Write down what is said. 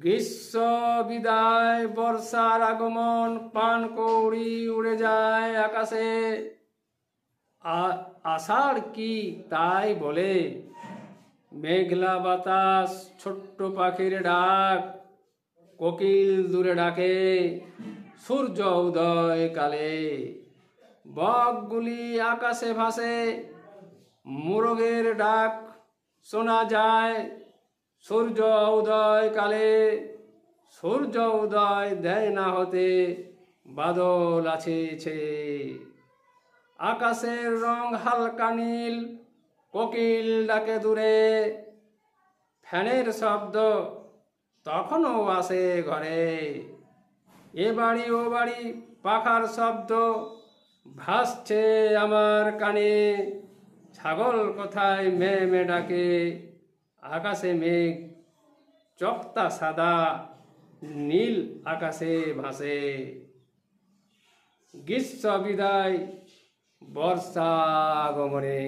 গ্রীষ্ম বিদায়, বর্ষার আগমন, পানকৌড়ি উড়ে যায় আকাশে। আষাঢ় কি তাই বলে, মেঘলা বাতাস, ছোট্ট পাখির ডাক, কোকিল দূরে ডাকে সূর্য উদয় কালে। বকগুলি আকাশে ভাসে, মোরগের ডাক শোনা যায় সূর্য উদয় কালে। সূর্য উদয় দেয় না হতে, বাদল আছে ছে। আকাশের রং হালকা নীল, কোকিল ডাকে দূরে। ফ্যানের শব্দ তখনও আসে ঘরে। এ বাড়ি ও বাড়ি পাখার শব্দ ভাসছে আমার কানে। ছাগল কোথায় মে মে ডাকে, আকাশে মেঘ চকতা সাদা, নীল আকাশে ভাসে। গ্রীষ্ম বিদায়, বর্ষা আগমনে।